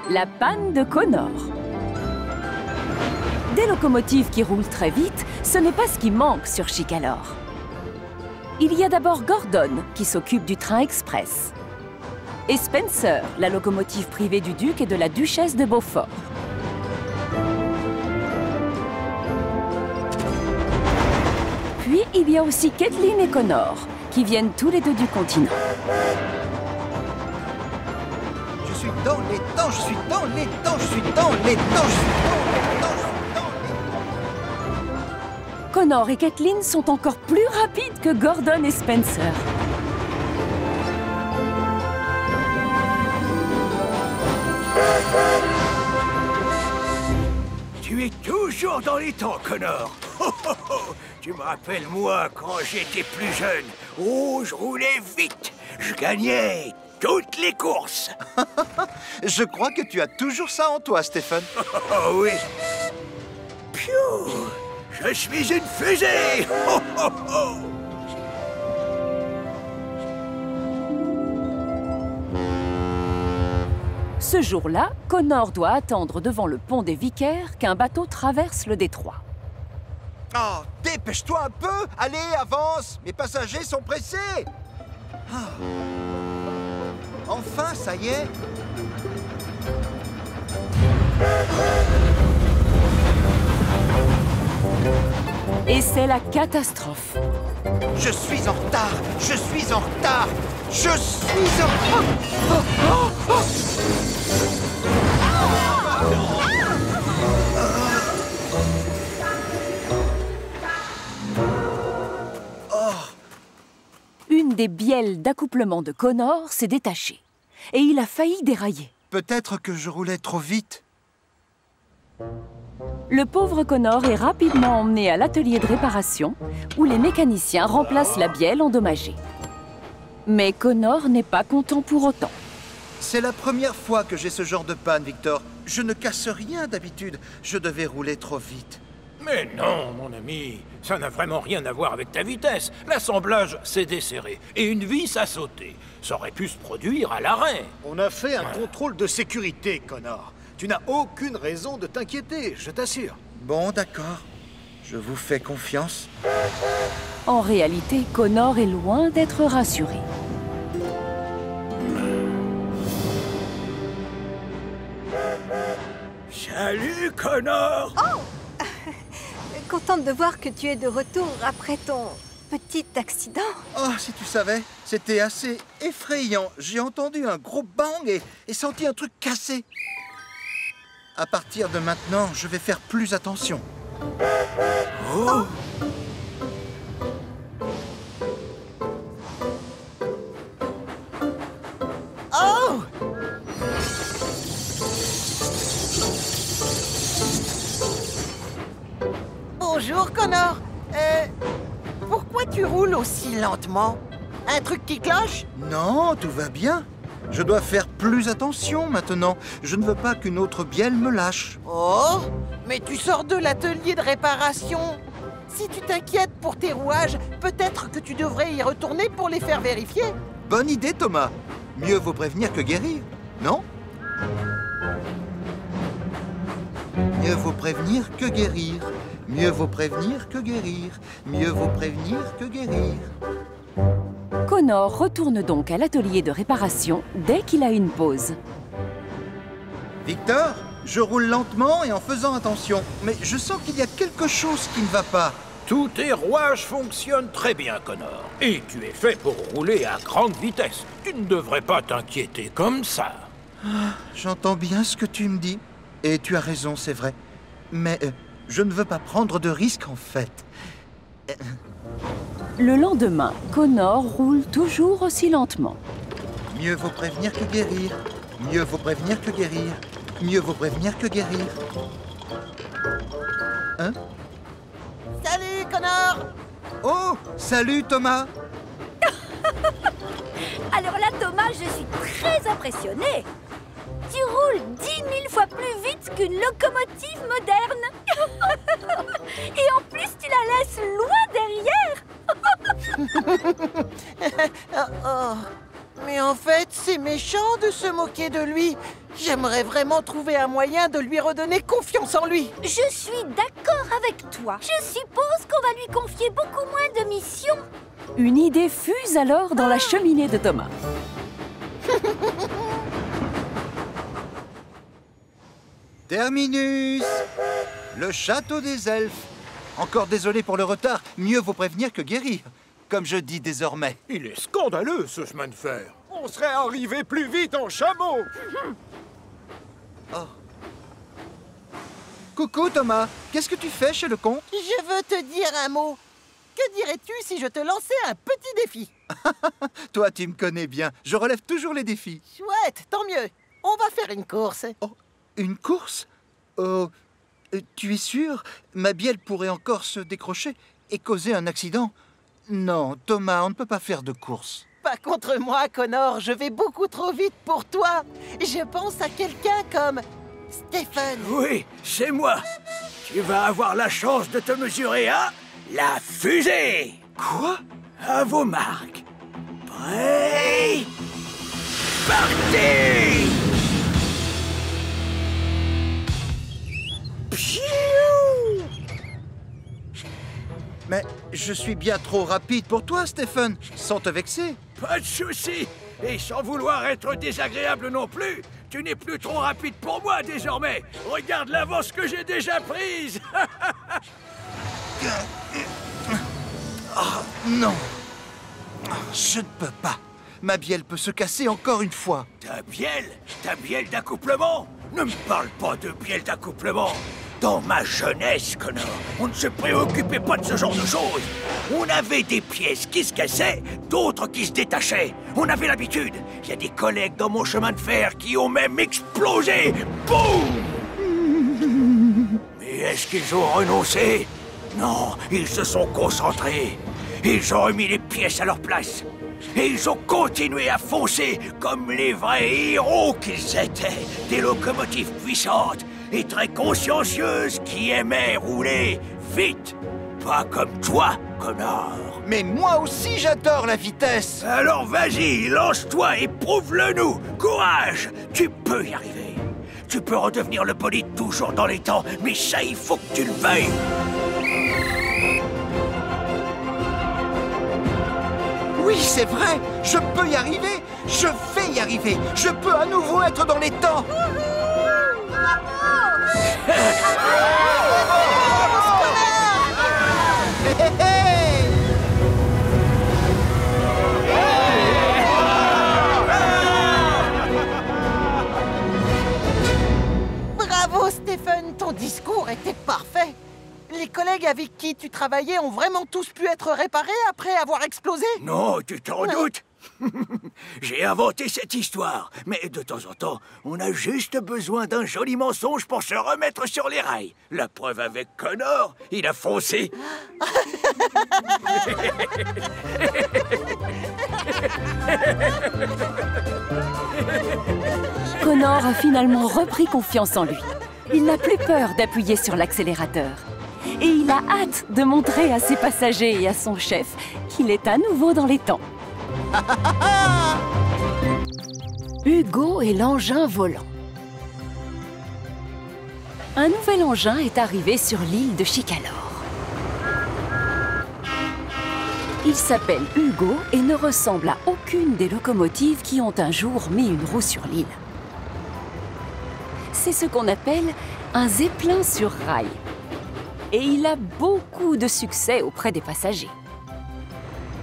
la panne de Connor. Des locomotives qui roulent très vite, ce n'est pas ce qui manque sur Chicalor. Il y a d'abord Gordon, qui s'occupe du train express. Et Spencer, la locomotive privée du duc et de la duchesse de Beaufort. Puis, il y a aussi Kathleen et Connor, qui viennent tous les deux du continent. Je suis dans les temps, je suis dans les temps, je suis dans les temps, je suis dans les temps, je suis dans les temps. Connor et Kathleen sont encore plus rapides que Gordon et Spencer. Tu es toujours dans les temps, Connor. Oh, oh, oh. Tu me rappelles, moi, quand j'étais plus jeune. Oh, je roulais vite. Je gagnais toutes les courses. Je crois que tu as toujours ça en toi, Stephen. Oh oui. Piou. Je suis une fusée. Oh, oh, oh. Ce jour-là, Connor doit attendre devant le pont des Vicaires qu'un bateau traverse le détroit. Oh, dépêche-toi un peu. Allez, avance. Mes passagers sont pressés. Ah. Enfin, ça y est. Et c'est la catastrophe. Je suis en retard. Je suis en retard. Je suis en... Oh, oh, oh, oh. Une des bielles d'accouplement de Connor s'est détachée. Et il a failli dérailler. Peut-être que je roulais trop vite. Le pauvre Connor est rapidement emmené à l'atelier de réparation, où les mécaniciens remplacent la bielle endommagée. Mais Connor n'est pas content pour autant. C'est la première fois que j'ai ce genre de panne, Victor. Je ne casse rien d'habitude. Je devais rouler trop vite. Mais non, mon ami, ça n'a vraiment rien à voir avec ta vitesse. L'assemblage s'est desserré et une vis a sauté. Ça aurait pu se produire à l'arrêt. On a fait un contrôle de sécurité, Connor. Tu n'as aucune raison de t'inquiéter, je t'assure. Bon, d'accord. Je vous fais confiance. En réalité, Connor est loin d'être rassuré. Salut, Connor! Oh! Contente de voir que tu es de retour après ton petit accident. Oh, si tu savais, c'était assez effrayant. J'ai entendu un gros bang et senti un truc cassé. À partir de maintenant, je vais faire plus attention. Oh! Oh! Bonjour, Connor. Pourquoi tu roules aussi lentement? Un truc qui cloche? Non, tout va bien. Je dois faire plus attention maintenant. Je ne veux pas qu'une autre bielle me lâche. Oh, mais tu sors de l'atelier de réparation. Si tu t'inquiètes pour tes rouages, peut-être que tu devrais y retourner pour les faire vérifier. Bonne idée, Thomas. Mieux vaut prévenir que guérir, non? Mieux vaut prévenir que guérir. Mieux vaut prévenir que guérir. Mieux vaut prévenir que guérir. Connor retourne donc à l'atelier de réparation dès qu'il a une pause. Victor, je roule lentement et en faisant attention. Mais je sens qu'il y a quelque chose qui ne va pas. Tous tes rouages fonctionnent très bien, Connor. Et tu es fait pour rouler à grande vitesse. Tu ne devrais pas t'inquiéter comme ça. J'entends bien ce que tu me dis. Et tu as raison, c'est vrai. Mais je ne veux pas prendre de risques, en fait. Le lendemain, Connor roule toujours aussi lentement. Mieux vaut prévenir que guérir. Mieux vaut prévenir que guérir. Mieux vaut prévenir que guérir. Hein? Salut, Connor! Oh, salut Thomas. Alors là, Thomas, je suis très impressionnée. Tu roules 10 000 fois plus vite qu'une locomotive moderne. Et en plus, tu la laisses loin derrière. Oh, oh. Mais en fait, c'est méchant de se moquer de lui. J'aimerais vraiment trouver un moyen de lui redonner confiance en lui. Je suis d'accord avec toi. Je suppose qu'on va lui confier beaucoup moins de missions. Une idée fuse alors dans la cheminée de Thomas. Terminus! Le château des elfes. Encore désolé pour le retard, mieux vaut prévenir que guérir, comme je dis désormais. Il est scandaleux, ce chemin de fer. On serait arrivé plus vite en chameau. Coucou Thomas, qu'est-ce que tu fais chez le comte? Je veux te dire un mot. Que dirais-tu si je te lançais un petit défi? Toi, tu me connais bien, je relève toujours les défis. Chouette, tant mieux. On va faire une course. Oh, une course? Oh, tu es sûr? Ma bielle pourrait encore se décrocher et causer un accident. Non, Thomas, on ne peut pas faire de course. Pas contre moi, Connor. Je vais beaucoup trop vite pour toi. Je pense à quelqu'un comme Stephen. Oui, c'est moi. Tu vas avoir la chance de te mesurer à la fusée. Quoi? À vos marques. Prêt? Parti! Pfiou! Mais je suis bien trop rapide pour toi, Stephen, sans te vexer. Pas de souci. Et sans vouloir être désagréable non plus, tu n'es plus trop rapide pour moi désormais. Regarde l'avance que j'ai déjà prise. Oh, non. Je ne peux pas. Ma bielle peut se casser encore une fois. Ta bielle d'accouplement? Ne me parle pas de bielle d'accouplement. Dans ma jeunesse, Connor, on ne se préoccupait pas de ce genre de choses. On avait des pièces qui se cassaient, d'autres qui se détachaient. On avait l'habitude. Il y a des collègues dans mon chemin de fer qui ont même explosé. Boum! Mais est-ce qu'ils ont renoncé? Non, ils se sont concentrés. Ils ont remis les pièces à leur place. Et ils ont continué à foncer comme les vrais héros qu'ils étaient. Des locomotives puissantes et très consciencieuses qui aimaient rouler vite. Pas comme toi, Connor. Mais moi aussi, j'adore la vitesse. Alors vas-y, lance-toi et prouve-le-nous. Courage, tu peux y arriver. Tu peux redevenir le bolide toujours dans les temps, mais ça, il faut que tu le veuilles. Oui, c'est vrai. Je peux y arriver. Je vais y arriver. Je peux à nouveau être dans les temps. Bravo, Stephen. Ton discours était parfait. Les collègues avec qui tu travaillais ont vraiment tous pu être réparés après avoir explosé? Non, tu t'en doutes. J'ai inventé cette histoire, mais de temps en temps, on a juste besoin d'un joli mensonge pour se remettre sur les rails. La preuve avec Connor, il a foncé. Connor a finalement repris confiance en lui. Il n'a plus peur d'appuyer sur l'accélérateur. Et il a hâte de montrer à ses passagers et à son chef qu'il est à nouveau dans les temps. Hugo et l'engin volant. Un nouvel engin est arrivé sur l'île de Chicalor. Il s'appelle Hugo et ne ressemble à aucune des locomotives qui ont un jour mis une roue sur l'île. C'est ce qu'on appelle un zeppelin sur rail. Et il a beaucoup de succès auprès des passagers.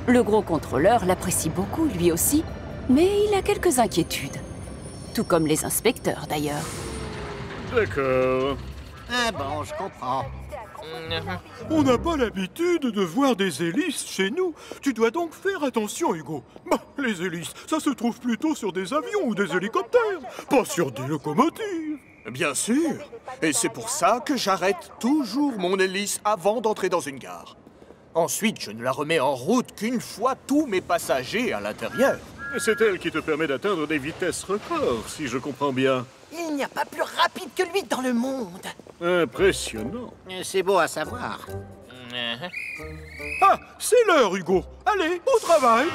Le gros contrôleur l'apprécie beaucoup, lui aussi, mais il a quelques inquiétudes. Tout comme les inspecteurs, d'ailleurs. D'accord. Ah bon, je comprends. On n'a pas l'habitude de voir des hélices chez nous. Tu dois donc faire attention, Hugo. Bah, les hélices, ça se trouve plutôt sur des avions ou des hélicoptères, pas sur des locomotives. Bien sûr. Et c'est pour ça que j'arrête toujours mon hélice avant d'entrer dans une gare. Ensuite, je ne la remets en route qu'une fois tous mes passagers à l'intérieur. C'est elle qui te permet d'atteindre des vitesses records, si je comprends bien. Il n'y a pas plus rapide que lui dans le monde. Impressionnant. C'est beau à savoir. Ah, c'est l'heure, Hugo. Allez, au travail.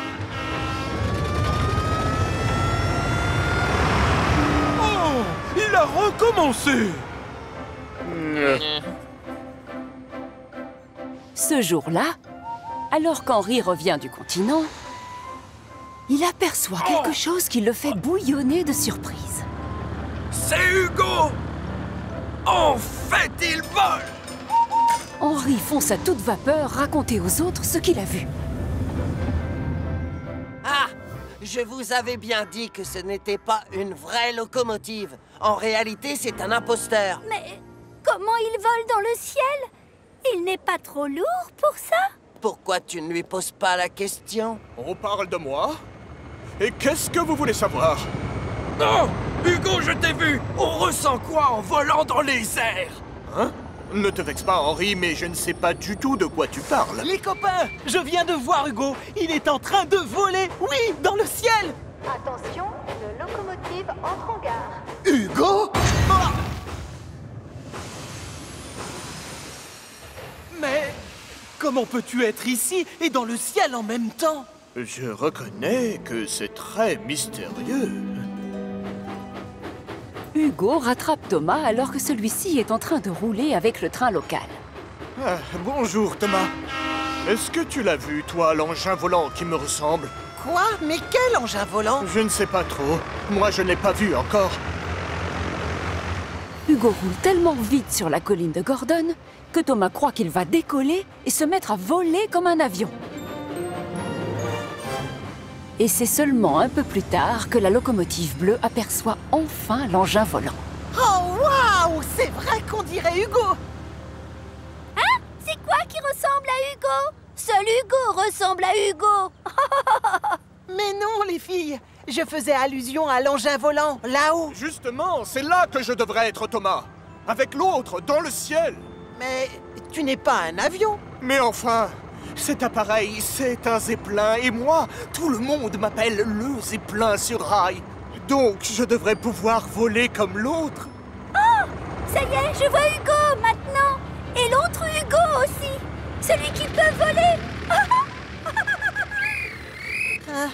Oh! va recommencer. Ce jour-là, alors qu'Henri revient du continent, il aperçoit quelque chose qui le fait bouillonner de surprise. C'est Hugo! En fait, il vole! Henri fonce à toute vapeur raconter aux autres ce qu'il a vu. Ah! Je vous avais bien dit que ce n'était pas une vraie locomotive. En réalité, c'est un imposteur. Mais comment il vole dans le ciel? Il n'est pas trop lourd pour ça? Pourquoi tu ne lui poses pas la question? On parle de moi? Et qu'est-ce que vous voulez savoir? Non! Hugo, je t'ai vu! On ressent quoi en volant dans les airs? Hein? Ne te vexe pas, Henri, mais je ne sais pas du tout de quoi tu parles. Les copains, je viens de voir Hugo. Il est en train de voler, oui, dans le ciel. Attention, une locomotive entre en gare. Hugo? Mais comment peux-tu être ici et dans le ciel en même temps? Je reconnais que c'est très mystérieux. Hugo rattrape Thomas alors que celui-ci est en train de rouler avec le train local. Ah, bonjour, Thomas. Est-ce que tu l'as vu, toi, l'engin volant qui me ressemble? Quoi? Mais quel engin volant? Je ne sais pas trop. Moi, je ne l'ai pas vu encore. Hugo roule tellement vite sur la colline de Gordon que Thomas croit qu'il va décoller et se mettre à voler comme un avion. Et c'est seulement un peu plus tard que la locomotive bleue aperçoit enfin l'engin volant. Oh, waouh! C'est vrai qu'on dirait Hugo! Hein? C'est quoi qui ressemble à Hugo? Seul Hugo ressemble à Hugo! Mais non, les filles! Je faisais allusion à l'engin volant, là-haut. Justement, c'est là que je devrais être, Thomas. Avec l'autre, dans le ciel. Mais tu n'es pas un avion. Mais enfin, cet appareil, c'est un zeppelin. Et moi, tout le monde m'appelle le zeppelin sur rail. Donc, je devrais pouvoir voler comme l'autre. Oh! Ça y est, je vois Hugo maintenant! Et l'autre Hugo aussi! Celui qui peut voler! Ah.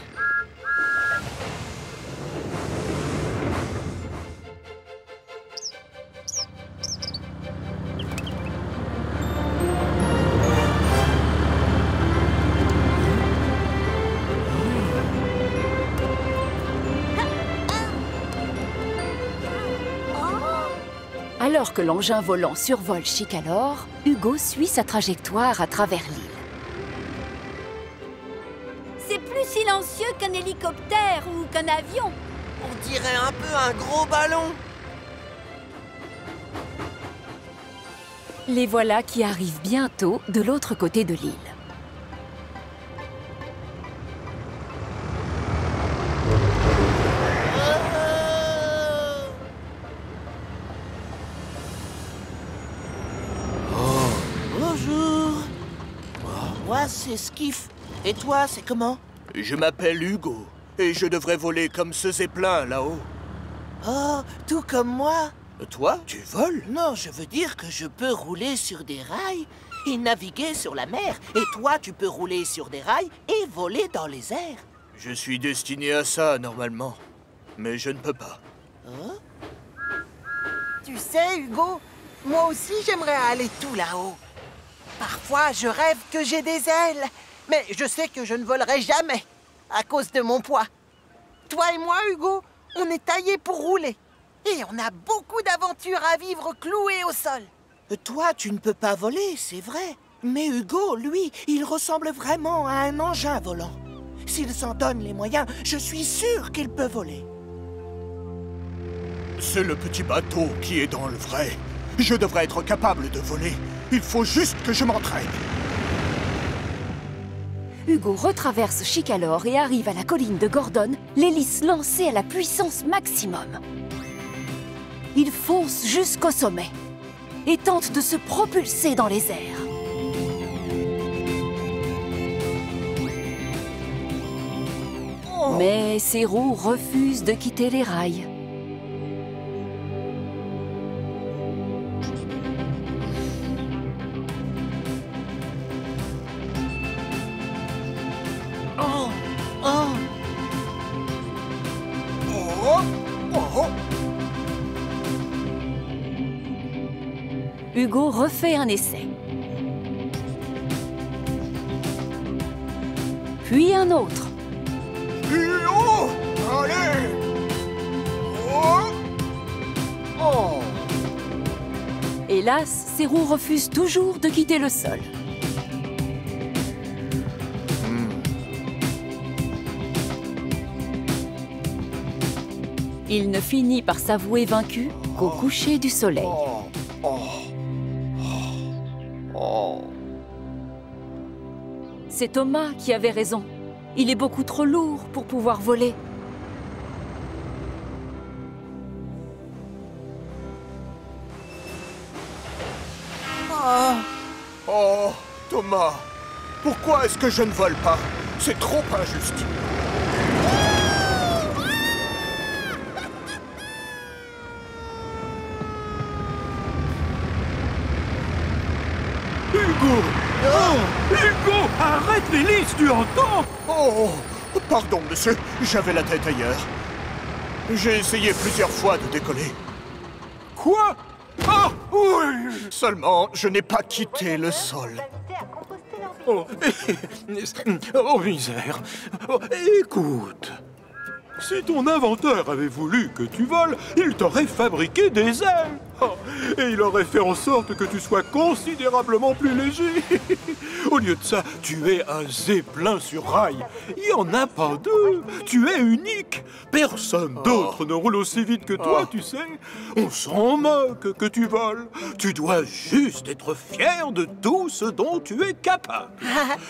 Alors que l'engin volant survole Chicalor, Hugo suit sa trajectoire à travers l'île. C'est plus silencieux qu'un hélicoptère ou qu'un avion. On dirait un peu un gros ballon. Les voilà qui arrivent bientôt de l'autre côté de l'île. Bonjour. Moi, c'est Skiff. Et toi, c'est comment? Je m'appelle Hugo. Et je devrais voler comme ce zeppelin là-haut. Oh, tout comme moi. Toi, tu voles? Non, je veux dire que je peux rouler sur des rails et naviguer sur la mer. Et toi, tu peux rouler sur des rails et voler dans les airs. Je suis destiné à ça, normalement. Mais je ne peux pas. Hein? Tu sais, Hugo, moi aussi j'aimerais aller tout là-haut. Parfois, je rêve que j'ai des ailes, mais je sais que je ne volerai jamais à cause de mon poids. Toi et moi, Hugo, on est taillés pour rouler. Et on a beaucoup d'aventures à vivre cloués au sol. Toi, tu ne peux pas voler, c'est vrai. Mais Hugo, lui, il ressemble vraiment à un engin volant. S'il s'en donne les moyens, je suis sûr qu'il peut voler. C'est le petit bateau qui est dans le vrai. Je devrais être capable de voler. Il faut juste que je m'entraîne. Hugo retraverse Chicalor et arrive à la colline de Gordon, l'hélice lancée à la puissance maximum. Il fonce jusqu'au sommet et tente de se propulser dans les airs. Mais ses roues refusent de quitter les rails. Oh, oh. Oh, oh, oh. Hugo refait un essai. Puis un autre. Oh! Allez! Oh! Oh! Hélas, ses roues refusent toujours de quitter le sol. Il ne finit par s'avouer vaincu qu'au coucher du soleil. C'est Thomas qui avait raison. Il est beaucoup trop lourd pour pouvoir voler. Oh, Thomas, pourquoi est-ce que je ne vole pas? C'est trop injuste. Hugo! Oh! Hugo! Arrête l'hélice, tu entends? Oh, pardon, monsieur, j'avais la tête ailleurs. J'ai essayé plusieurs fois de décoller. Quoi? Ah! Oui! Seulement, je n'ai pas quitté le sol. Oh, oh misère. Oh, écoute, si ton inventeur avait voulu que tu voles, il t'aurait fabriqué des ailes. Oh, et il aurait fait en sorte que tu sois considérablement plus léger. Au lieu de ça, tu es un zeppelin sur rail. Il n'y en a pas deux. Tu es unique. Personne d'autre ne roule aussi vite que toi, tu sais. On s'en moque que tu voles. Tu dois juste être fier de tout ce dont tu es capable.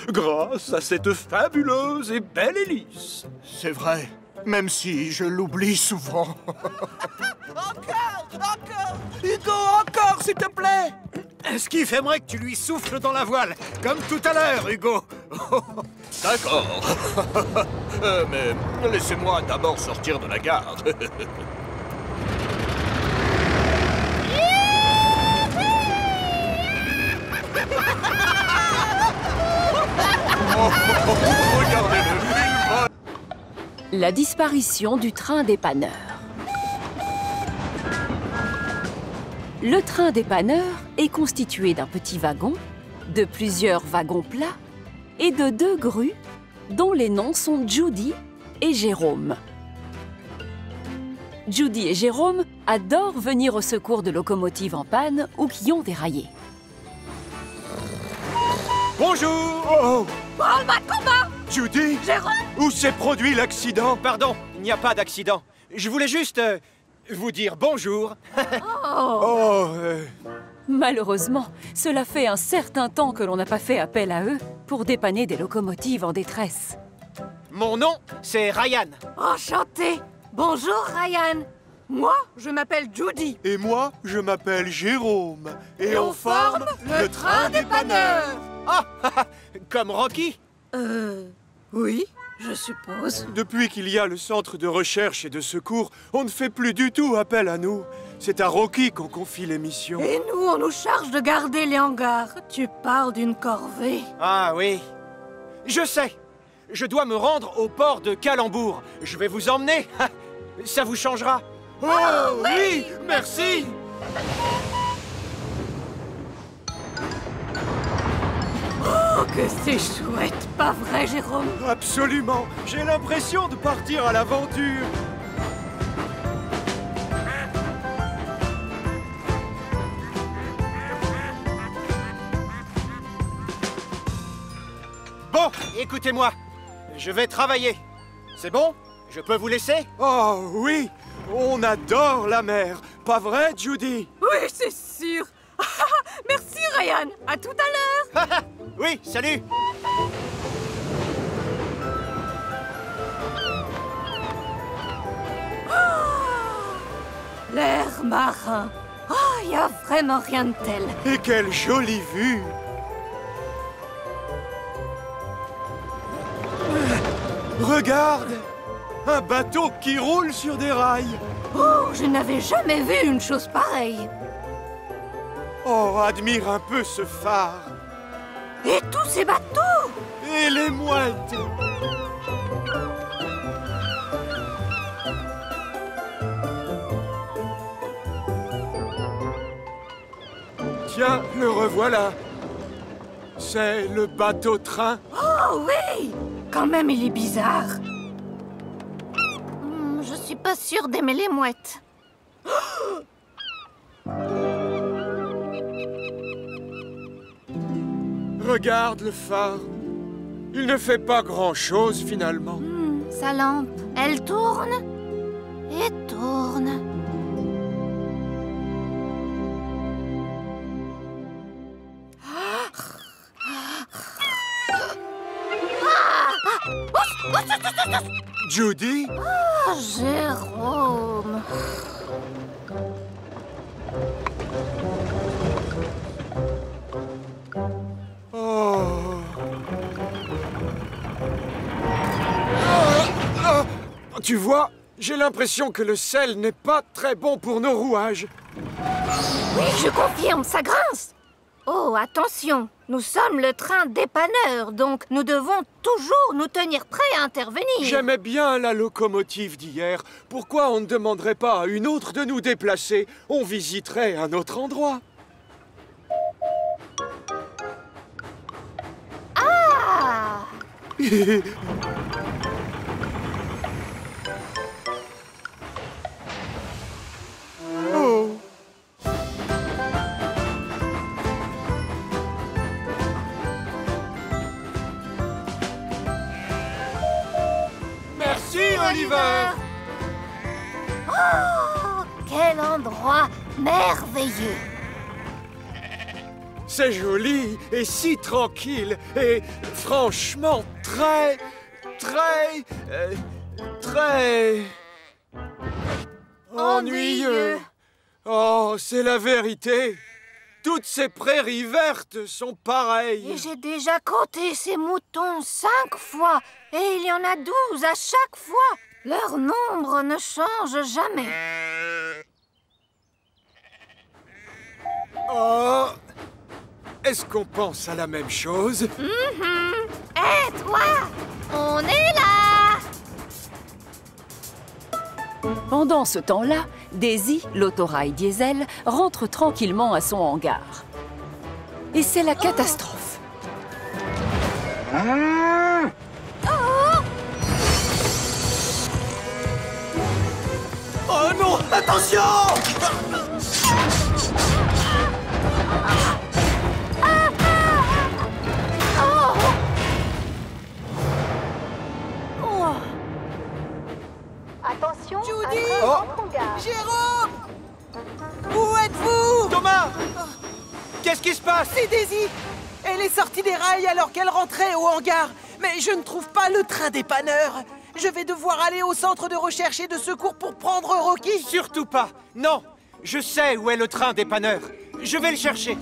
Grâce à cette fabuleuse et belle hélice. C'est vrai, même si je l'oublie souvent. Encore! Hugo, encore, s'il te plaît! Skiff aimerait que tu lui souffles dans la voile, comme tout à l'heure, Hugo. D'accord. Mais laissez-moi d'abord sortir de la gare. Regardez-le, il vole. La disparition du train dépanneur. Le train dépanneur est constitué d'un petit wagon, de plusieurs wagons plats et de 2 grues dont les noms sont Judy et Jérôme. Judy et Jérôme adorent venir au secours de locomotives en panne ou qui ont déraillé. Bonjour! Oh, Branle-bas de combat! Judy? Jérôme? Où s'est produit l'accident? Pardon, il n'y a pas d'accident. Je voulais juste vous dire bonjour. Malheureusement, cela fait un certain temps que l'on n'a pas fait appel à eux pour dépanner des locomotives en détresse. Mon nom, c'est Ryan. Enchanté! Bonjour, Ryan! Moi, je m'appelle Judy. Et moi, je m'appelle Jérôme. Et on forme le train dépanneur. Ah, comme Rocky? Oui, je suppose. Depuis qu'il y a le centre de recherche et de secours, on ne fait plus du tout appel à nous. C'est à Rocky qu'on confie les missions. Et nous, on nous charge de garder les hangars. Tu parles d'une corvée. Ah oui. Je sais. Je dois me rendre au port de Calembour. Je vais vous emmener. Ça vous changera. Oh oui, merci. Oh, que c'est chouette, pas vrai, Jérôme? Absolument. J'ai l'impression de partir à l'aventure. Bon, écoutez-moi. Je vais travailler. C'est bon? Je peux vous laisser? Oh oui, on adore la mer. Pas vrai, Judy? Oui, c'est sûr. Merci, Ryan. À tout à l'heure. Oui, salut. L'air marin. Oh, il n'y a vraiment rien de tel. Et quelle jolie vue. Regarde, un bateau qui roule sur des rails. Oh, je n'avais jamais vu une chose pareille. Oh, admire un peu ce phare. Et tous ces bateaux. Et les mouettes. Tiens, le revoilà. C'est le bateau-train. Oh oui! Quand même, il est bizarre. Je suis pas sûre d'aimer les mouettes. Regarde le phare. Il ne fait pas grand-chose, finalement. Sa lampe, elle tourne et tourne. Judy? Oh, Jérôme. Oh. Tu vois, j'ai l'impression que le sel n'est pas très bon pour nos rouages. Oui, je confirme, ça grince. Oh, attention, nous sommes le train dépanneur, donc nous devons toujours nous tenir prêts à intervenir. J'aimais bien la locomotive d'hier. Pourquoi on ne demanderait pas à une autre de nous déplacer? On visiterait un autre endroit. Ah! Oh! Merci, Oliver! Oh, quel endroit merveilleux! C'est joli et si tranquille et franchement très ennuyeux. Oh, c'est la vérité. Toutes ces prairies vertes sont pareilles. Et j'ai déjà compté ces moutons 5 fois. Et il y en a 12 à chaque fois. Leur nombre ne change jamais. Oh, est-ce qu'on pense à la même chose? Et toi, on est là! Pendant ce temps-là, Daisy, l'autorail diesel, rentre tranquillement à son hangar. Et c'est la catastrophe. Oh non! Attention! Attention, Judy! un train entre en gare. Jérôme! Où êtes-vous? Thomas! Qu'est-ce qui se passe? C'est Daisy! Elle est sortie des rails alors qu'elle rentrait au hangar. Mais je ne trouve pas le train dépanneur. Je vais devoir aller au centre de recherche et de secours pour prendre Rocky. Surtout pas! Non! Je sais où est le train dépanneur. Je vais le chercher.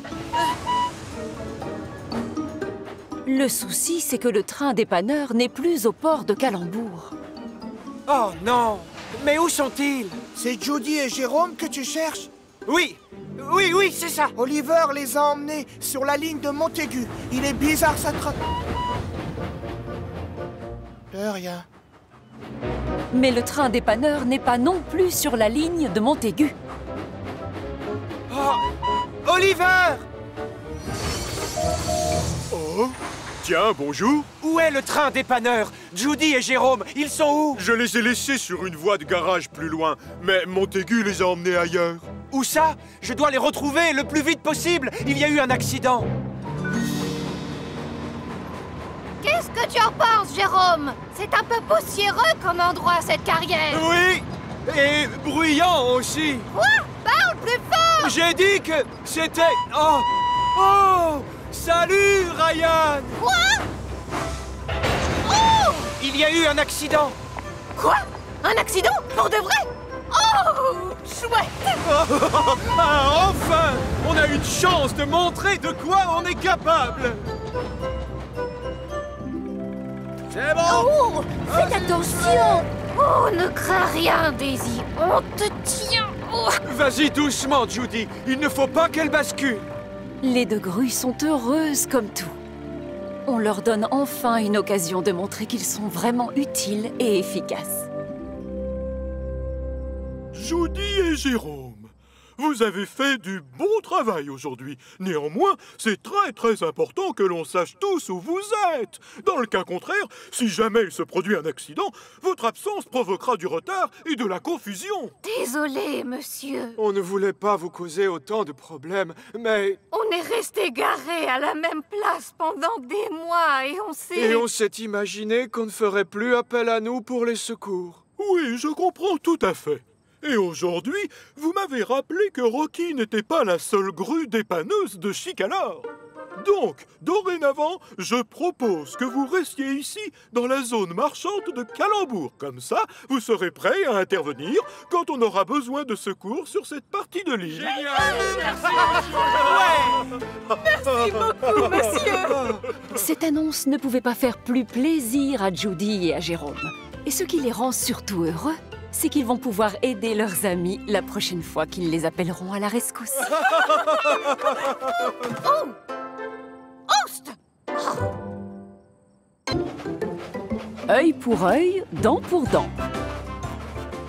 Le souci, c'est que le train dépanneur n'est plus au port de Calembour. Oh non! Mais où sont-ils? C'est Judy et Jérôme que tu cherches? Oui! Oui, c'est ça! Oliver les a emmenés sur la ligne de Montaigu. Il est bizarre, ça train. De rien. Mais le train dépanneur n'est pas non plus sur la ligne de Montaigu. Oh! Oliver! Oh, tiens, bonjour. Où est le train dépanneur? Judy et Jérôme, ils sont où? Je les ai laissés sur une voie de garage plus loin, mais Montaigu les a emmenés ailleurs. Où ça? Je dois les retrouver le plus vite possible. Il y a eu un accident. Qu'est-ce que tu en penses, Jérôme? C'est un peu poussiéreux comme endroit, cette carrière. Oui, et bruyant aussi. Quoi? Parle plus fort! J'ai dit que c'était... Oh! Oh! Salut, Ryan! Quoi? Oh! Il y a eu un accident. Quoi? Un accident? Pour de vrai? Oh! Chouette! Ah, enfin! On a une chance de montrer de quoi on est capable! C'est bon! Oh! Faites attention! Oh, ne crains rien, Daisy. On te tient. Oh. Vas-y doucement, Judy. Il ne faut pas qu'elle bascule. Les deux grues sont heureuses comme tout. On leur donne enfin une occasion de montrer qu'ils sont vraiment utiles et efficaces. Judy et Jérôme, vous avez fait du bon travail aujourd'hui. Néanmoins, c'est très important que l'on sache tous où vous êtes. Dans le cas contraire, si jamais il se produit un accident, votre absence provoquera du retard et de la confusion. Désolé, monsieur. On ne voulait pas vous causer autant de problèmes, mais... On est resté garés à la même place pendant des mois et on s'est imaginé qu'on ne ferait plus appel à nous pour les secours. Oui, je comprends tout à fait. Et aujourd'hui, vous m'avez rappelé que Rocky n'était pas la seule grue dépanneuse de Chicalor. Donc, dorénavant, je propose que vous restiez ici, dans la zone marchande de Calembour. Comme ça, vous serez prêts à intervenir quand on aura besoin de secours sur cette partie de l'île. Merci beaucoup, monsieur. Cette annonce ne pouvait pas faire plus plaisir à Judy et à Jérôme. Et ce qui les rend surtout heureux, c'est qu'ils vont pouvoir aider leurs amis la prochaine fois qu'ils les appelleront à la rescousse. Oh! Oust! Œil pour œil, dent pour dent.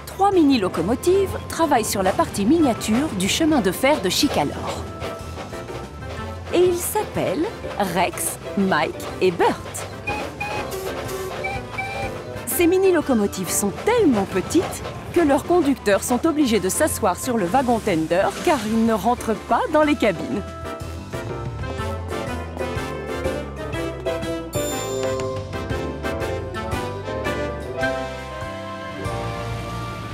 3 mini-locomotives travaillent sur la partie miniature du chemin de fer de Chicalor. Et ils s'appellent Rex, Mike et Burt. Ces mini-locomotives sont tellement petites que leurs conducteurs sont obligés de s'asseoir sur le wagon tender car ils ne rentrent pas dans les cabines.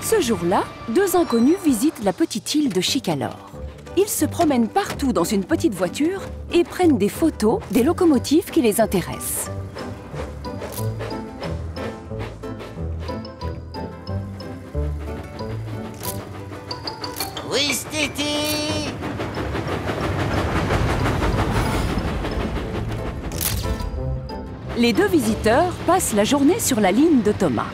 Ce jour-là, 2 inconnus visitent la petite île de Chicalor. Ils se promènent partout dans une petite voiture et prennent des photos des locomotives qui les intéressent. Oui, Stiti! Les 2 visiteurs passent la journée sur la ligne de Thomas.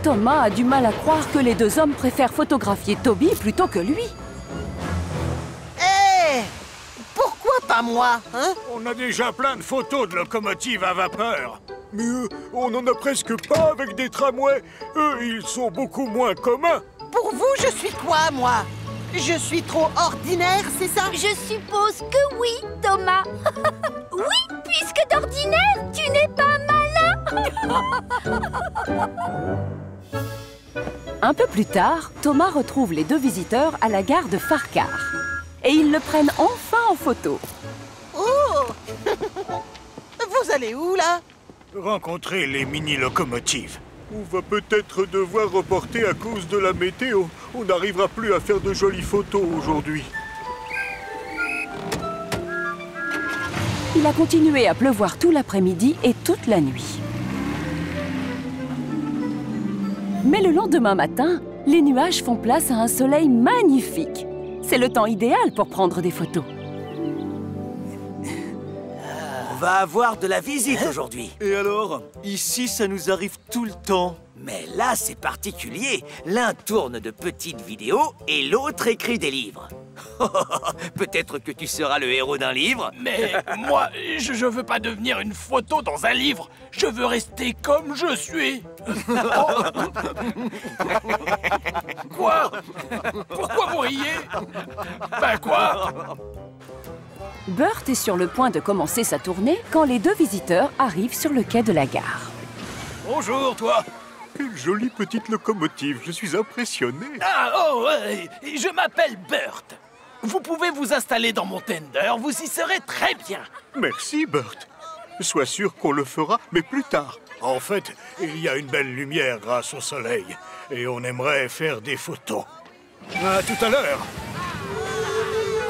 Thomas a du mal à croire que les 2 hommes préfèrent photographier Toby plutôt que lui. Hé! Pourquoi pas moi, hein? On a déjà plein de photos de locomotives à vapeur. Mais on n'en a presque pas avec des tramways. Eux, ils sont beaucoup moins communs. Pour vous, je suis quoi, moi? Je suis trop ordinaire, c'est ça? Je suppose que oui, Thomas. Oui, puisque d'ordinaire, tu n'es pas malin. Un peu plus tard, Thomas retrouve les 2 visiteurs à la gare de Farcar. Et ils le prennent enfin en photo. Oh! Vous allez où, là? Rencontrer les mini-locomotives. On va peut-être devoir reporter à cause de la météo. On n'arrivera plus à faire de jolies photos aujourd'hui. Il a continué à pleuvoir tout l'après-midi et toute la nuit. Mais le lendemain matin, les nuages font place à un soleil magnifique. C'est le temps idéal pour prendre des photos. On va avoir de la visite aujourd'hui. Et alors? Ici, ça nous arrive tout le temps. Mais là, c'est particulier. L'un tourne de petites vidéos et l'autre écrit des livres. Peut-être que tu seras le héros d'un livre. Mais moi, je veux pas devenir une photo dans un livre. Je veux rester comme je suis. Quoi? Pourquoi vous riez? Ben quoi? Burt est sur le point de commencer sa tournée quand les 2 visiteurs arrivent sur le quai de la gare. Bonjour, toi. Quelle jolie petite locomotive, je suis impressionné. Ah, oh, ouais. Je m'appelle Burt. Vous pouvez vous installer dans mon tender, vous y serez très bien. Merci, Burt. Sois sûr qu'on le fera, mais plus tard. En fait, il y a une belle lumière grâce au soleil. Et on aimerait faire des photos. À tout à l'heure.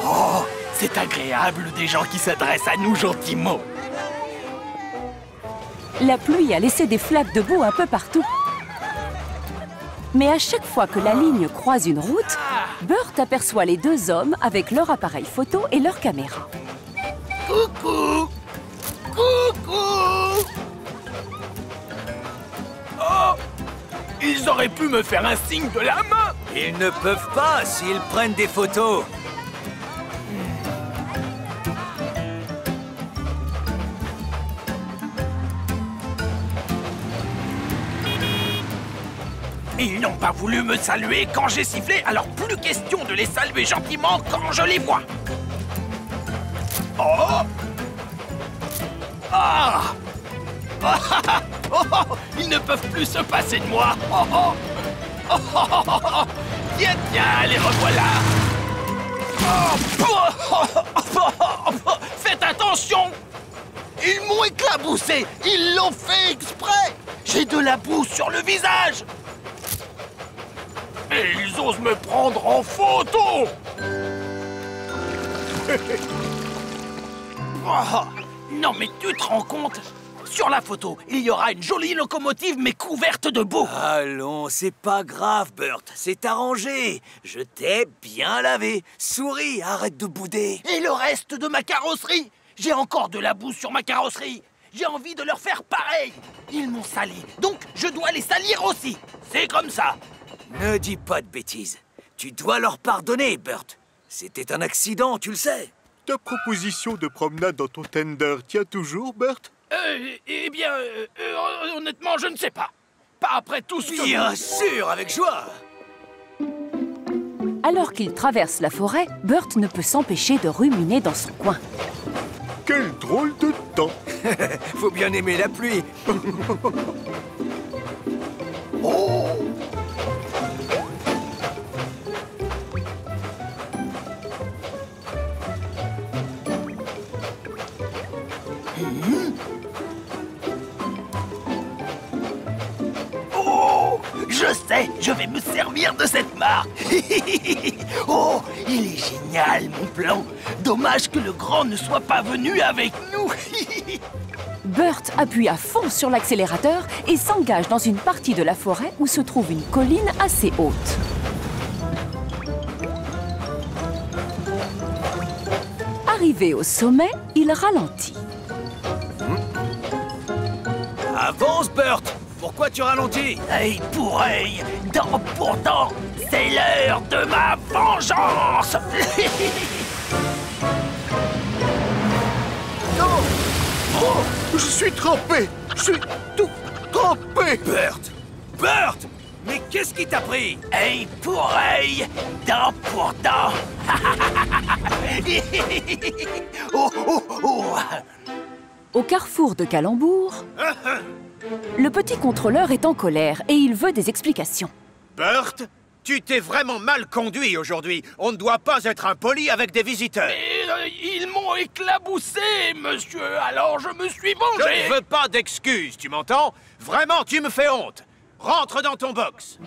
Oh, c'est agréable des gens qui s'adressent à nous gentiment. La pluie a laissé des flaques de boue un peu partout. Mais à chaque fois que la ligne croise une route, Burt aperçoit les 2 hommes avec leur appareil photo et leur caméra. Coucou! Coucou! Oh! Ils auraient pu me faire un signe de la main! Ils ne peuvent pas s'ils prennent des photos. Ils n'ont pas voulu me saluer quand j'ai sifflé, alors plus question de les saluer gentiment quand je les vois. Oh! Ah! Oh, ils ne peuvent plus se passer de moi. Tiens, tiens, les revoilà. Faites attention. Ils m'ont éclaboussé. Ils l'ont fait exprès. J'ai de la boue sur le visage. Et ils osent me prendre en photo. Oh, non mais tu te rends compte? Sur la photo, il y aura une jolie locomotive mais couverte de boue. Allons, c'est pas grave, Burt. C'est arrangé. Je t'ai bien lavé. Souris, arrête de bouder. Et le reste de ma carrosserie? J'ai encore de la boue sur ma carrosserie. J'ai envie de leur faire pareil. Ils m'ont sali, donc je dois les salir aussi. C'est comme ça. Ne dis pas de bêtises. Tu dois leur pardonner, Burt. C'était un accident, tu le sais. Ta proposition de promenade dans ton tender tient toujours, Burt? Eh bien, honnêtement, je ne sais pas. Pas après tout ce que... Bien sûr, avec joie. Alors qu'il traverse la forêt, Burt ne peut s'empêcher de ruminer dans son coin. Quel drôle de temps. Faut bien aimer la pluie. Oh! Oh, je sais, je vais me servir de cette marque. Oh, il est génial, mon plan. Dommage que le grand ne soit pas venu avec nous. Burt appuie à fond sur l'accélérateur et s'engage dans une partie de la forêt où se trouve une colline assez haute. Arrivé au sommet, il ralentit. Avance, Burt. Pourquoi tu ralentis? Œil pour œil, dent pour dent, c'est l'heure de ma vengeance. Non! Oh, je suis trempé. Je suis tout trempé. Burt! Burt! Mais qu'est-ce qui t'a pris? Œil pour œil, dent pour dent. Oh, oh, oh. Au carrefour de Calembour, le petit contrôleur est en colère et il veut des explications. Burt, tu t'es vraiment mal conduit aujourd'hui. On ne doit pas être impoli avec des visiteurs. Mais, ils m'ont éclaboussé, monsieur, alors je me suis vengé. Je ne veux pas d'excuses, tu m'entends? Vraiment, tu me fais honte. Rentre dans ton box.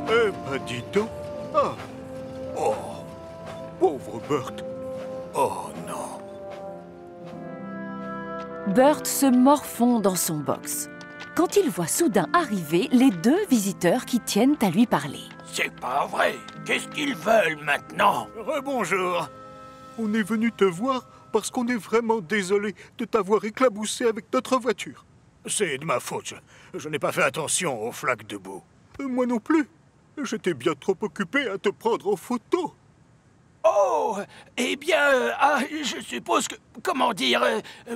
Eh ben, dis donc. Ah. Oh, pauvre Burt. Oh non. Burt se morfond dans son box quand il voit soudain arriver les deux visiteurs qui tiennent à lui parler. C'est pas vrai. Qu'est-ce qu'ils veulent maintenant? Rebonjour. On est venu te voir parce qu'on est vraiment désolé de t'avoir éclaboussé avec notre voiture. C'est de ma faute. Je n'ai pas fait attention aux flaques de boue. Moi non plus. J'étais bien trop occupé à te prendre en photo. Oh, eh bien, je suppose que... Comment dire,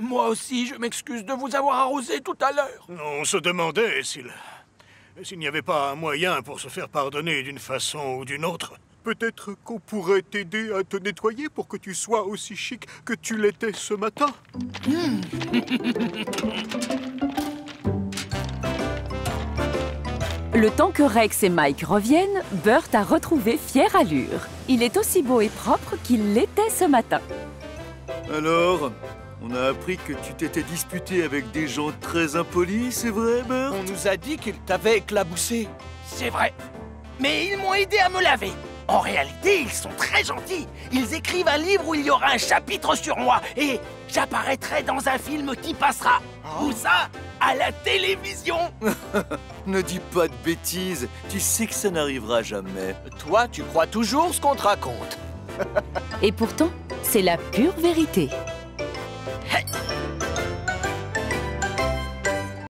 moi aussi, je m'excuse de vous avoir arrosé tout à l'heure. On se demandait s'il n'y avait pas un moyen pour se faire pardonner d'une façon ou d'une autre. Peut-être qu'on pourrait t'aider à te nettoyer pour que tu sois aussi chic que tu l'étais ce matin. Le temps que Rex et Mike reviennent, Burt a retrouvé fière allure. Il est aussi beau et propre qu'il l'était ce matin. Alors, on a appris que tu t'étais disputé avec des gens très impolis, c'est vrai, Burt? On nous a dit qu'ils t'avaient éclaboussé. C'est vrai. Mais ils m'ont aidé à me laver. En réalité, ils sont très gentils. Ils écrivent un livre où il y aura un chapitre sur moi. Et j'apparaîtrai dans un film qui passera. Où ça? À la télévision. Ne dis pas de bêtises. Tu sais que ça n'arrivera jamais. Toi, tu crois toujours ce qu'on te raconte. Et pourtant, c'est la pure vérité.